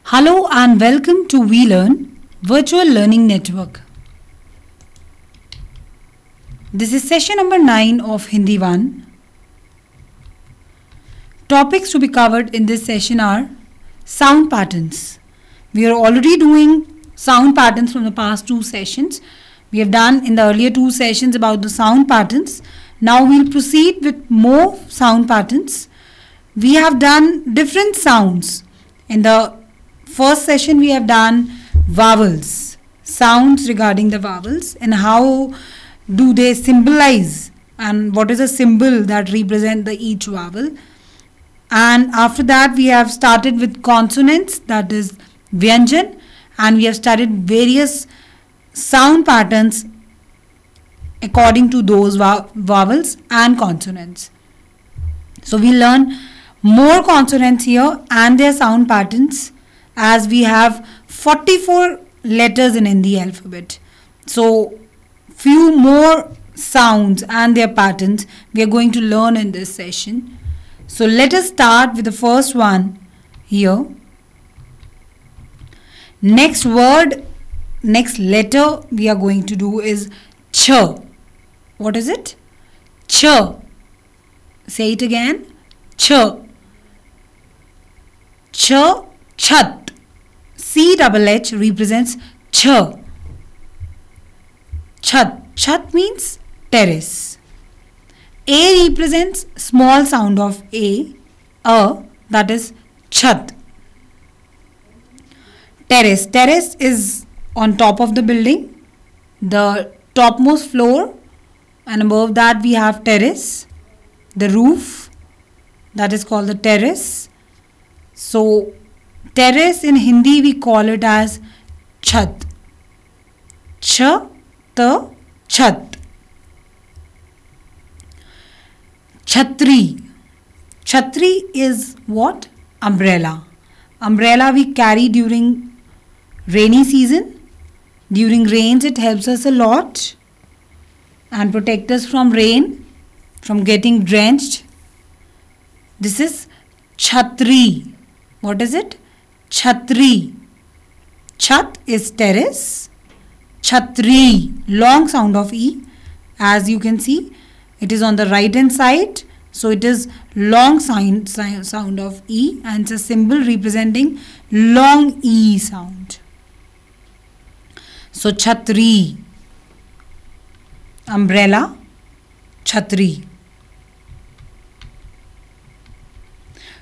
Hello and welcome to WeLearn Virtual Learning Network. This is session number 9 of Hindi 1. Topics to be covered in this session are sound patterns. We are already doing sound patterns from the past 2 sessions. We have done in the earlier 2 sessions about the sound patterns. Now we'll proceed with more sound patterns. We have done different sounds. In the first session we have done vowels, sounds regarding the vowels and how do they symbolize and what is a symbol that represent the each vowel. And after that we have started with consonants, that is Vyanjan, and we have studied various sound patterns according to those vowels and consonants. So we learn more consonants here and their sound patterns, as we have 44 letters in Hindi alphabet. So few more sounds and their patterns we are going to learn in this session. So let us start with the first one here. Next word, next letter we are going to do is ch. What is it? Ch. Say it again. Ch. Ch, chat. C-double-H represents ch. Chat. Chat means terrace. A represents small sound of A, that is chat. Terrace. Terrace is on top of the building, the topmost floor, and above that we have terrace, the roof, that is called the terrace. So terrace in Hindi we call it as chat. Ch, ta, chat. Chhatri. Chhatri is what? Umbrella. Umbrella we carry during rainy season. During rains it helps us a lot and protect us from rain, from getting drenched. This is chhatri. What is it? Chhatri. Chat is terrace. Chhatri, long sound of E. As you can see, it is on the right hand side. So it is long sound of E, and it's a symbol representing long E sound. So chhatri, umbrella, chhatri.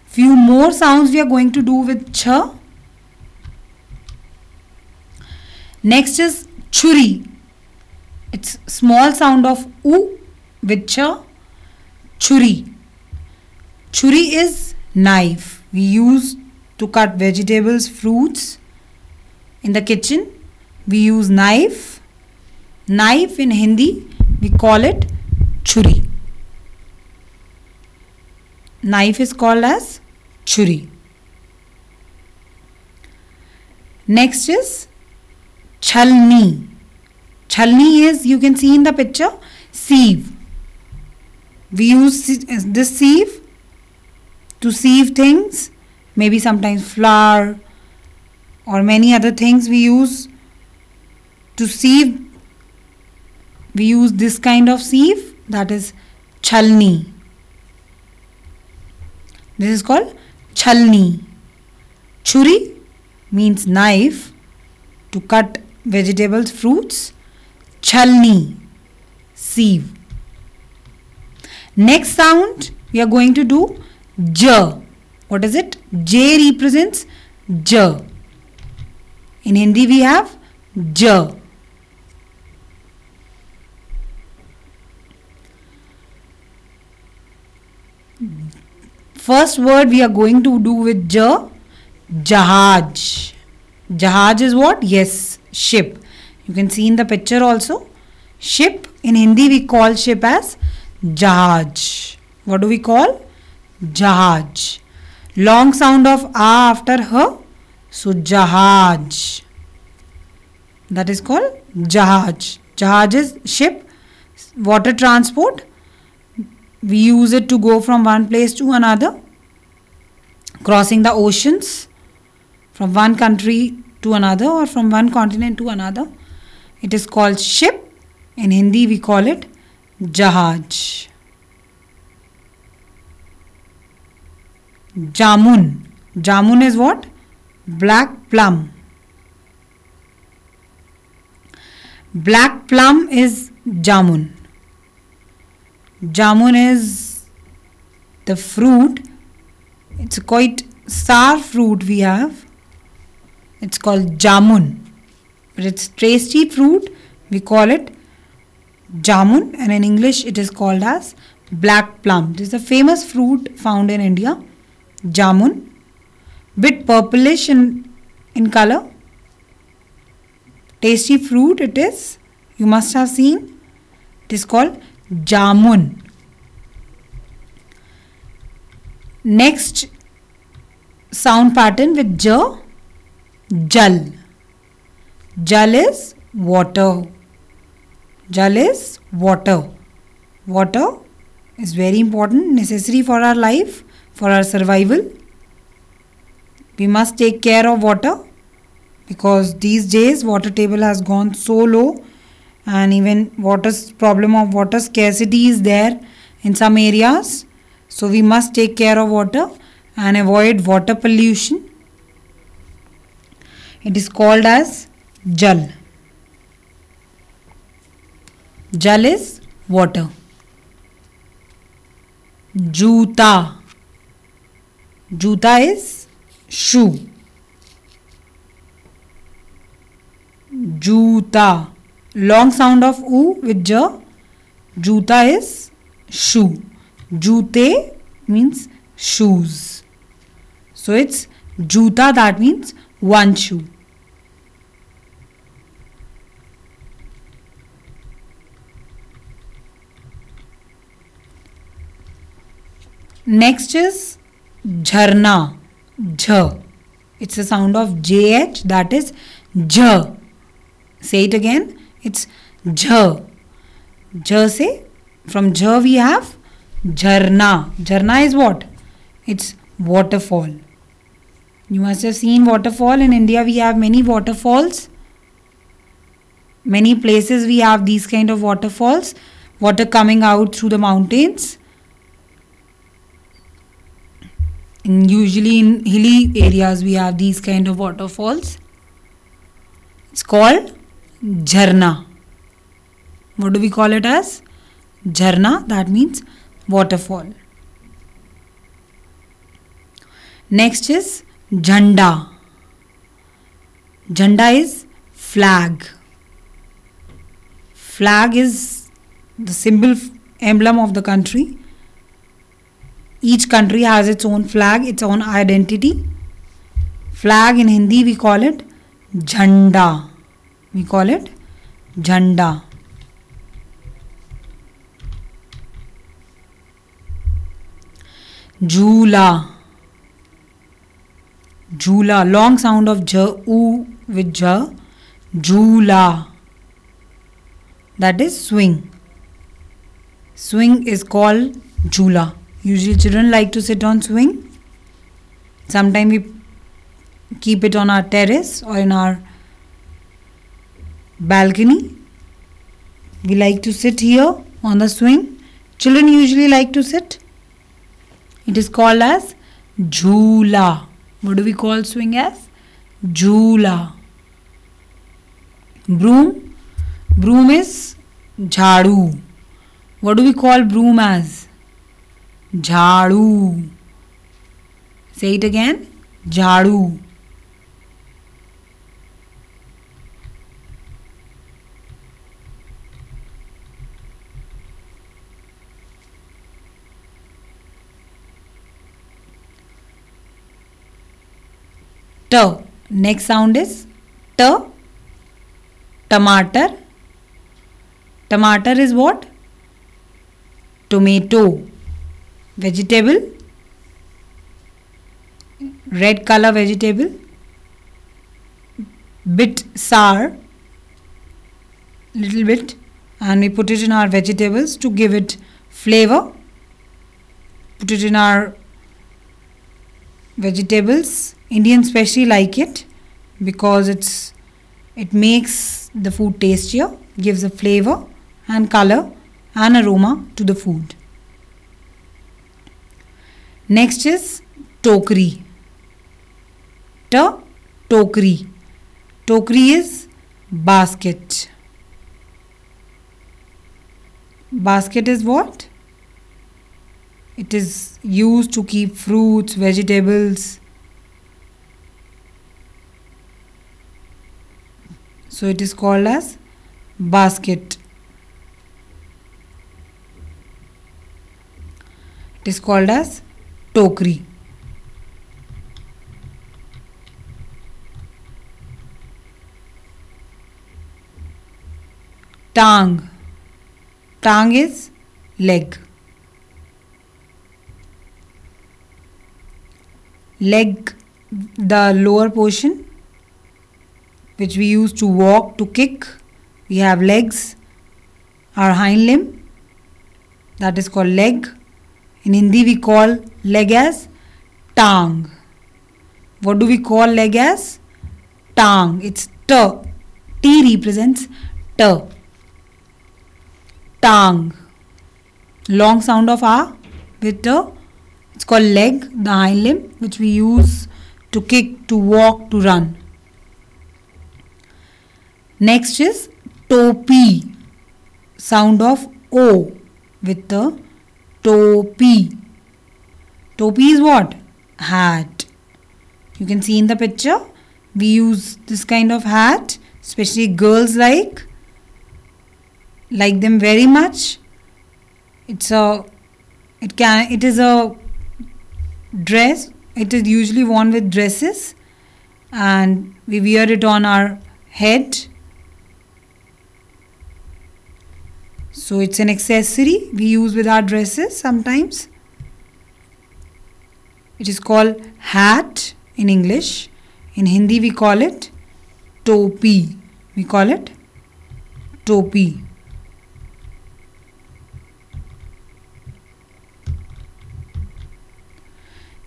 Few more sounds we are going to do with ch. Next is churi. It's small sound of u with ch. Churi. Churi is knife we use to cut vegetables, fruits. In the kitchen we use knife. Knife in Hindi we call it churi. Knife is called as churi. Next is chalni. Chalni is, you can see in the picture, sieve. We use this sieve to sieve things, maybe sometimes flour or many other things we use to sieve. We use this kind of sieve, that is chalni. This is called chalni. Churi means knife to cut vegetables, fruits. Chalni, sieve. Next sound we are going to do j. What is it? J represents j. In Hindi we have j. First word we are going to do with j, jahaj. Jahaj is what? Yes, ship. You can see in the picture also. Ship, in Hindi we call ship as jahaj. What do we call? Jahaj. Long sound of a after her. So jahaj. That is called jahaj. Jahaj is ship, water transport. We use it to go from one place to another, crossing the oceans. from one country to another or from one continent to another. It is called ship. In Hindi we call it jahaj. Jamun. Jamun is what? Black plum. Black plum is jamun. Jamun is the fruit. It's a quite sour fruit we have. It's called jamun. But it's tasty fruit. We call it jamun, and in English it is called as black plum. This is a famous fruit found in India. Jamun. Bit purplish in color. Tasty fruit it is. You must have seen. It is called jamun. Next sound pattern with j. Jal. Jal is water. Jal is water. Water is very important, necessary for our life, for our survival. We must take care of water because these days water table has gone so low, and even problem of water scarcity is there in some areas. So we must take care of water and avoid water pollution. It is called as jal. Jal is water. Juta. Juta is shoe. Juta. Long sound of u with j. Juta is shoe. Jute means shoes. So it's juta, that means one shoe. Next is jharna. Jh. It's a sound of jh, that is jh. Say it again. It's jh. Jh say, from jh we have jharna. Jharna is what? It's waterfall. You must have seen waterfall. In India we have many waterfalls. Many places we have these kind of waterfalls. Water coming out through the mountains. Usually in hilly areas we have these kind of waterfalls. It's called jharna. What do we call it as? Jharna, that means waterfall. Next is jhanda. Jhanda is flag. Flag is the symbol, emblem of the country. Each country has its own flag, its own identity. Flag in Hindi we call it jhanda. We call it jhanda. Jhula. Jhula. Long sound of j, u with j. Jhula. That is swing. Swing is called jhula. Usually children like to sit on swing. Sometimes we keep it on our terrace or in our balcony. We like to sit here on the swing. Children usually like to sit. It is called as jhula. What do we call swing as? Jhula. Broom. Broom is jhadu. What do we call broom as? Jhadu. Say it again. Jhadu. T. Next sound is T. Tomato. Tomato is what? Tomato. Vegetable. Red color vegetable. Bit sour. Little bit. And we put it in our vegetables to give it flavor. Put it in our vegetables Indians especially like it because it makes the food tastier, gives a flavor and color and aroma to the food. Next is tokri. Tokri. Tokri is basket. Basket is what? It is used to keep fruits, vegetables. So it is called as basket. It is called as tokri. Tang. Tang is leg. Leg, the lower portion which we use to walk, to kick. We have legs, our hind limb, that is called leg. In Hindi we call leg as tang. What do we call leg as? Tang. It's T. T represents T. Tang. Long sound of A with T. It's called leg, the hind limb, which we use to kick, to walk, to run. Next is topi. Sound of O with the topi. Topi is what? Hat. You can see in the picture, we use this kind of hat, especially girls like them very much. It is a dress. It is usually worn with dresses, and we wear it on our head. So it's an accessory we use with our dresses sometimes. It is called hat in English. In Hindi we call it topi. We call it topi.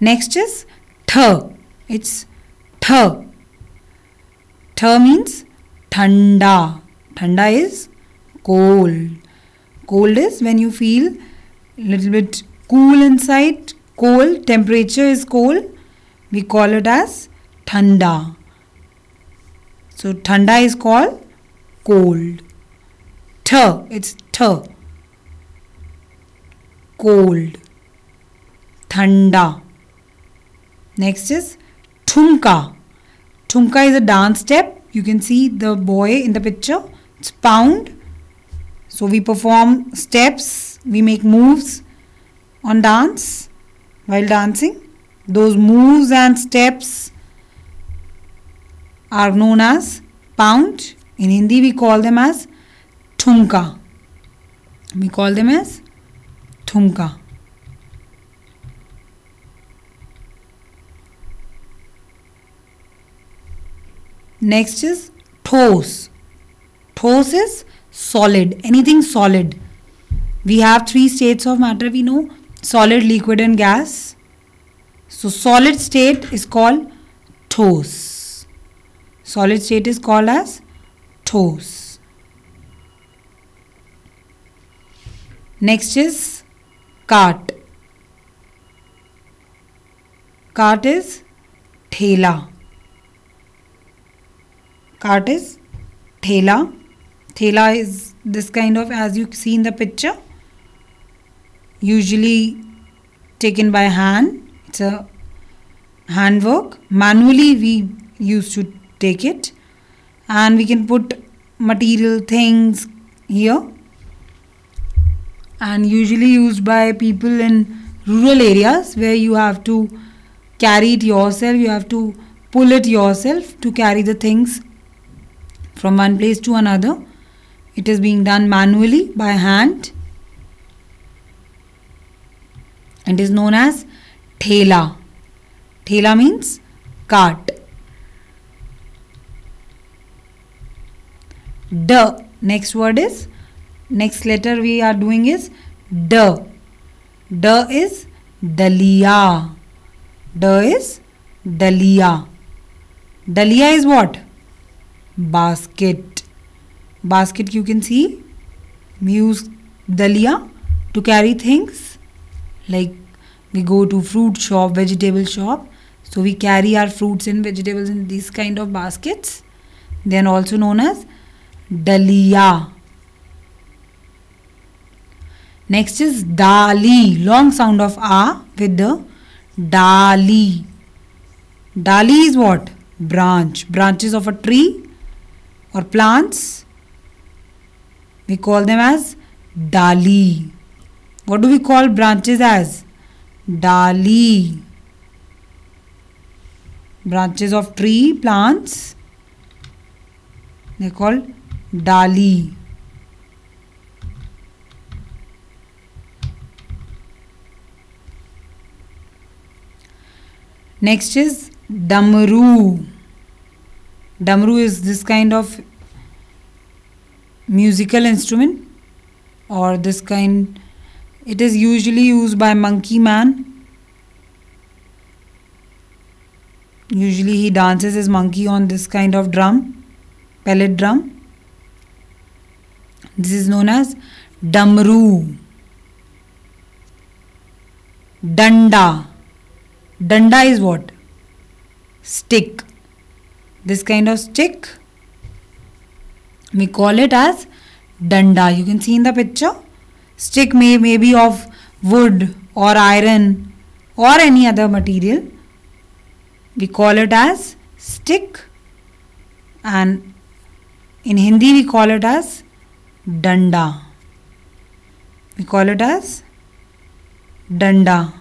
Next is th. It's th. Th means thanda. Thanda is cold. Cold is when you feel a little bit cool inside. Cold, temperature is cold. We call it as thanda. So thanda is called cold. Th. It's th. Cold. Thanda. Next is thumka. Thumka is a dance step. You can see the boy in the picture. It's pound. So we perform steps. We make moves on dance while dancing. Those moves and steps are known as pound. In Hindi we call them as thumka. We call them as thumka. Next is thos. Thos is solid, anything solid. We have 3 states of matter we know: solid, liquid and gas. So solid state is called thos. Solid state is called as thos. Next is cart. Cart is thela. Cart is thela. Thela is this kind of, as you see in the picture, usually taken by hand. It's a handwork. Manually we used to take it, and we can put material things here, and usually used by people in rural areas where you have to carry it yourself. You have to pull it yourself to carry the things from one place to another. It is being done manually by hand and is known as thela. Thela means cart. D. Next word is, next letter we are doing is D. D is dalia. D is Dalia. Dalia is what? Basket. Basket, you can see. We use dalia to carry things. Like we go to fruit shop, vegetable shop. So we carry our fruits and vegetables in these kind of baskets. They are also known as dalia. Next is dali. Long sound of a with the dali. Dali is what? Branch. Branches of a tree or plants. We call them as dali. What do we call branches as? Dali. Branches of tree, plants. They are called dali. Next is damru. Damru is this kind of musical instrument, or this kind. It is usually used by monkey man. Usually he dances his monkey on this kind of drum, pellet drum. This is known as damru. Danda. Danda is what? Stick. This kind of stick, we call it as danda. You can see in the picture. Stick may be of wood or iron or any other material. We call it as stick, and in Hindi we call it as danda. We call it as danda.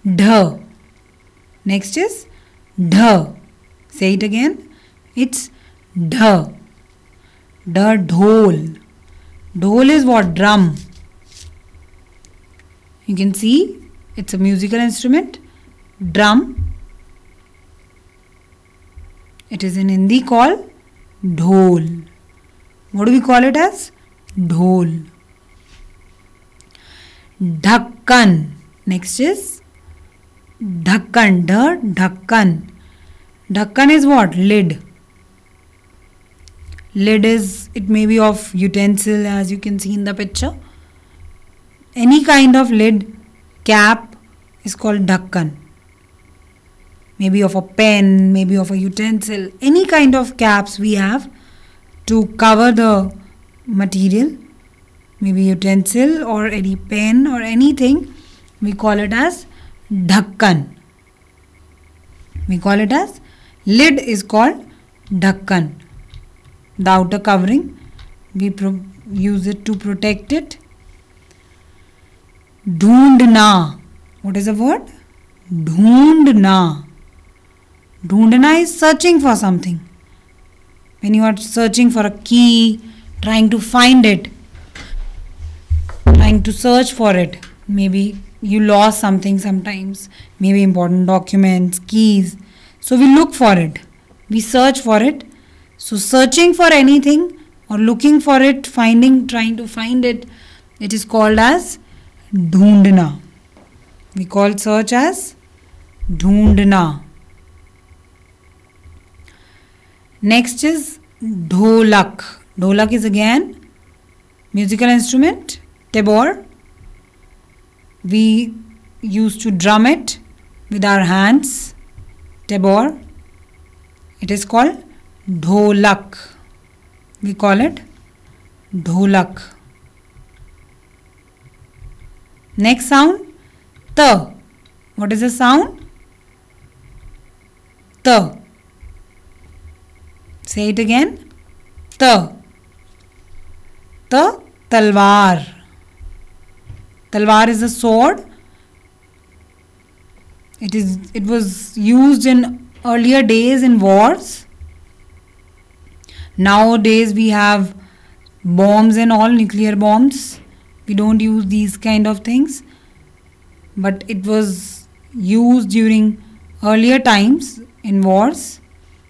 Dh. Next is dh. Say it again. It's dh. Dh, dhol. Dhol is what? Drum. You can see it's a musical instrument. Drum. It is in Hindi called dhol. What do we call it as? Dhol. Dhakkan. Next is Dhakkan. Dhakkan. Dhakkan is what? Lid. Lid is, it may be of utensil, as you can see in the picture. Any kind of lid, cap is called dhakkan. Maybe of a pen, maybe of a utensil. Any kind of caps we have to cover the material. Maybe utensil or any pen or anything. We call it as dhakkan. We call it as, lid is called dhakkan. The outer covering, we use it to protect it. Dhoondna. What is the word? Dhoondna. Dhoondna is searching for something. When you are searching for a key, trying to find it, trying to search for it. Maybe you lost something sometimes, maybe important documents, keys. So we look for it. We search for it. So searching for anything or looking for it, finding, trying to find it, it is called as dhoondna. We call search as dhoondna. Next is dholak. Dholak is again musical instrument, tabor. We used to drum it with our hands, tabor. It is called dholak. We call it dholak. Next sound, ta. What is the sound? Ta. Say it again. Ta. Ta, talwar. Talwar is a sword. It was used in earlier days in wars. Nowadays we have bombs and all, nuclear bombs. We don't use these kind of things. But it was used during earlier times in wars.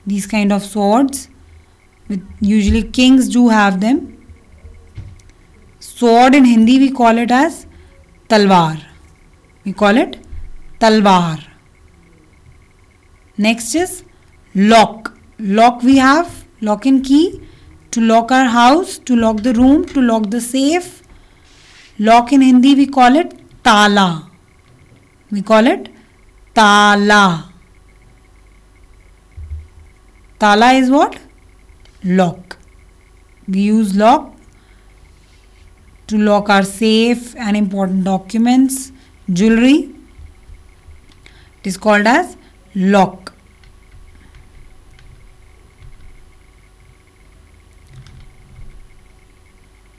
These kind of swords Usually kings do have them. Sword in Hindi we call it as talwar. We call it talwar. Next is lock. Lock we have lock and key to lock our house, to lock the room, to lock the safe. Lock in Hindi we call it tala. We call it tala. Tala is what? Lock. We use lock to lock our safe and important documents, jewelry. It is called as lock.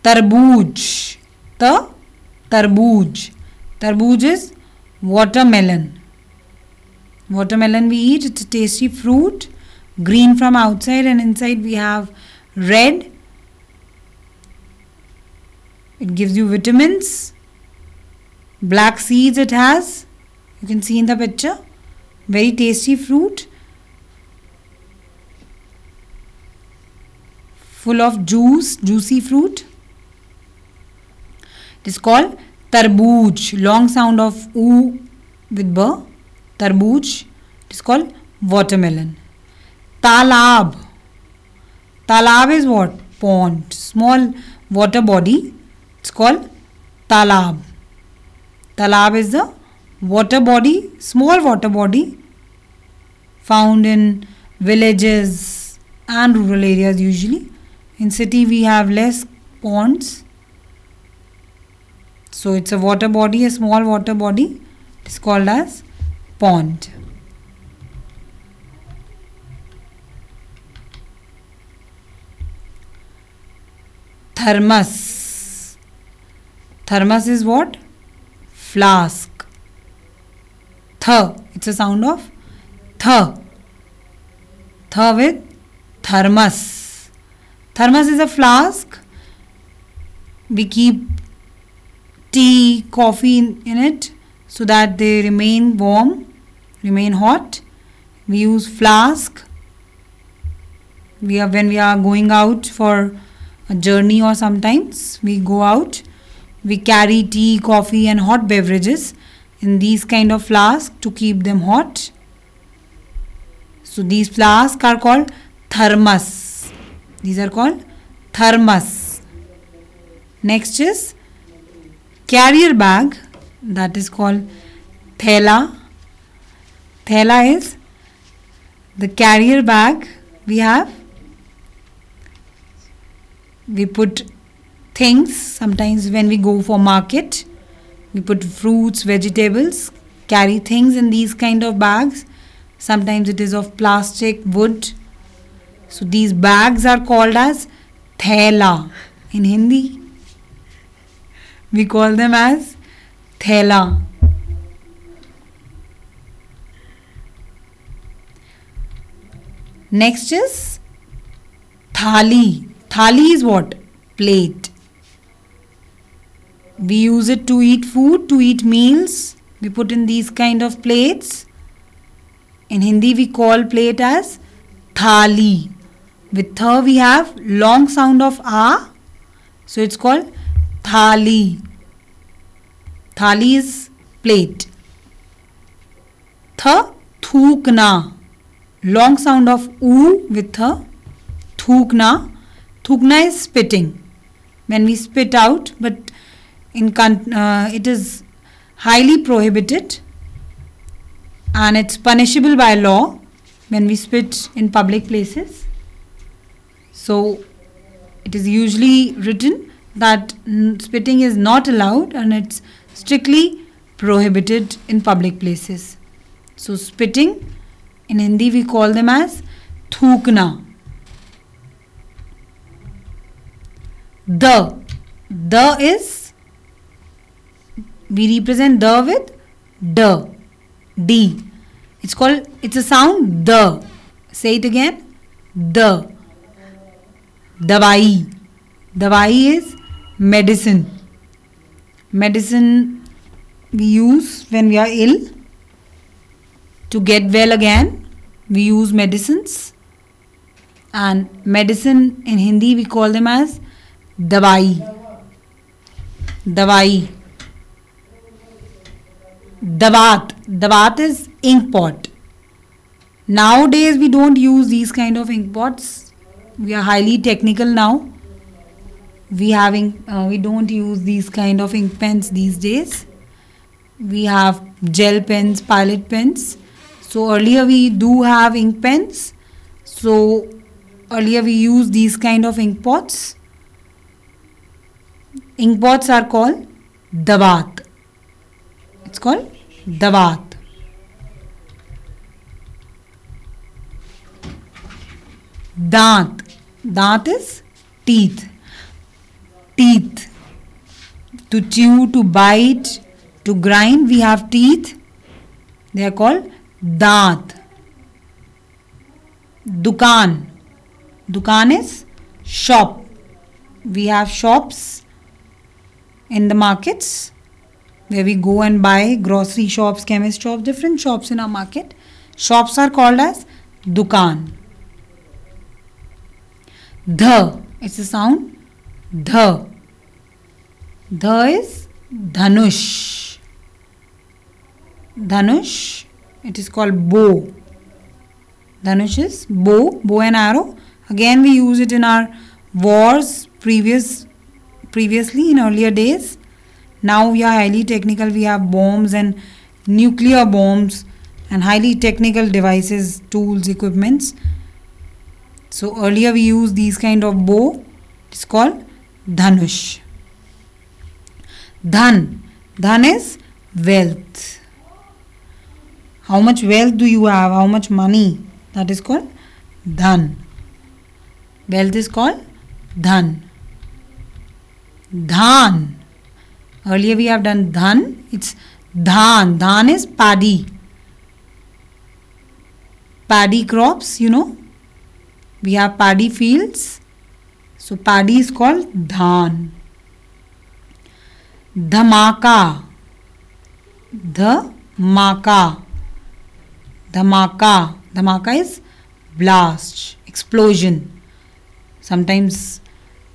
Tarbooj. Tarbooj. Tarbooj is watermelon. Watermelon we eat. It's a tasty fruit. Green from outside and inside we have red. It gives you vitamins. Black seeds it has. You can see in the picture. Very tasty fruit. Full of juice, juicy fruit. It is called tarbooj. Long sound of oo with b. Tarbooj. It is called watermelon. Talab. Talab is what? Pond. Small water body. It's called talab. Talab is the water body, small water body found in villages and rural areas usually. In city we have less ponds. So it's a water body, a small water body. It's called as pond. Thermos. Thermos is what? Flask. It's a sound of th. With thermos. Thermos is a flask. We keep tea, coffee in it so that they remain warm, remain hot. We use flask. When we are going out for a journey or sometimes we go out, we carry tea, coffee and hot beverages in these kind of flasks to keep them hot. So these flasks are called thermos. These are called thermos. Next is carrier bag, that is called thela. Thela is the carrier bag we have. We put things, sometimes when we go for market, we put fruits, vegetables, carry things in these kind of bags. Sometimes it is of plastic, wood. So these bags are called as thela. In Hindi, we call them as thela. Next is thali. Thali is what? Plate. We use it to eat food, to eat meals. We put in these kind of plates. In Hindi we call plate as thali. With tha we have long sound of a. So it's called thali. Thali is plate. Thukna. Long sound of oo with tha. Thukna. Thukna is spitting. When we spit out, but it is highly prohibited and it's punishable by law when we spit in public places. So it is usually written that spitting is not allowed and it's strictly prohibited in public places. So spitting, in Hindi we call them as thukna. The is, we represent the with d. It's a sound the. Say it again. The. Dawai. Dawai is medicine. Medicine we use when we are ill. To get well again, we use medicines. and medicine in Hindi we call them as dawai. Dawai. Dawat. Dawat is ink pot. Nowadays we don't use these kind of ink pots. We are highly technical now. We don't use these kind of ink pens these days. We have gel pens, pilot pens. So earlier we do have ink pens. So earlier we use these kind of ink pots. Ink pots are called dawat. It's called dawat. Dant. Dant is teeth. Teeth. To chew, to bite, to grind, we have teeth. They are called dant. Dukan. Dukan is shop. We have shops in the markets where we go and buy, grocery shops, chemist shops, different shops in our market. Shops are called as dukan. Dha. It's a sound. Dha. Dha is dhanush. Dhanush. It is called bow. Dhanush is bow, bow and arrow. Again we use it in our wars previously in earlier days. Now we are highly technical. We have bombs and nuclear bombs and highly technical devices, tools, equipments. So earlier we used these kind of bow. It's called dhanush. Dhan. Dhan is wealth. How much wealth do you have? How much money? That is called dhan. Wealth is called dhan. Dhan. Earlier we have done dhan. It's dhan. Dhan is paddy. Paddy crops, We have paddy fields. So paddy is called dhan. Dhamaka. Dhamaka. Dhamaka. Dhamaka is blast, explosion. Sometimes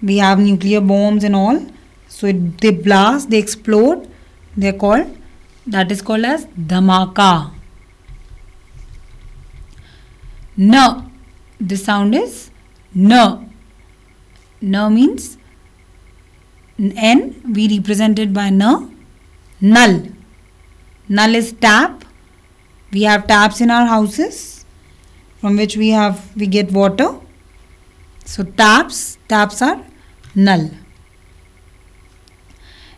we have nuclear bombs and all. So they blast, they explode. That is called as dhamaka. Na. This sound is na. Na means N. We represent it by na. Null. Null is tap. We have taps in our houses from which we get water. So taps are null.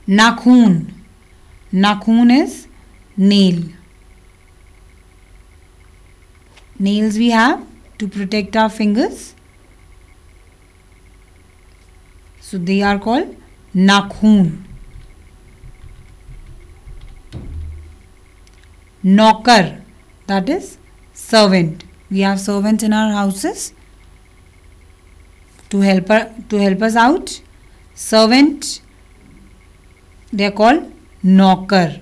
Nakhun. Nakhun is nail. Nails we have to protect our fingers. So they are called nakhun. Knocker. That is servant. We have servants in our houses to help us out. Servant, they are called knocker.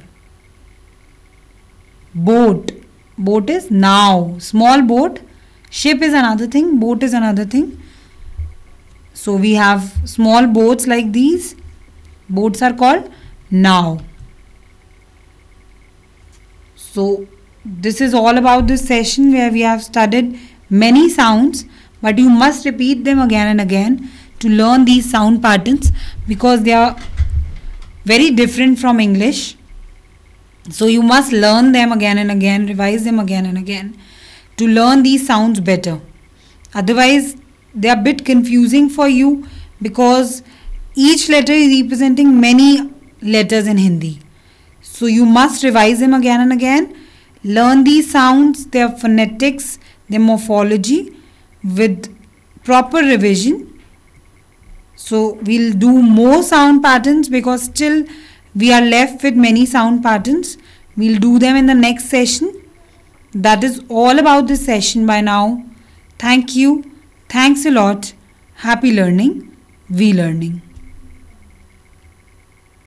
Boat. Boat is now. Small boat. Ship is another thing. Boat is another thing. So we have small boats like these. Boats are called now. So this is all about this session where we have studied many sounds, but you must repeat them again and again to learn these sound patterns because they are very different from English. So you must learn them again and again, revise them again and again to learn these sounds better. Otherwise, they are a bit confusing for you because each letter is representing many letters in Hindi. So you must revise them again and again. Learn these sounds, their phonetics, their morphology with proper revision. So we'll do more sound patterns because still we are left with many sound patterns. We'll do them in the next session. That is all about this session by now. Thank you. Thanks a lot. Happy learning. We learning.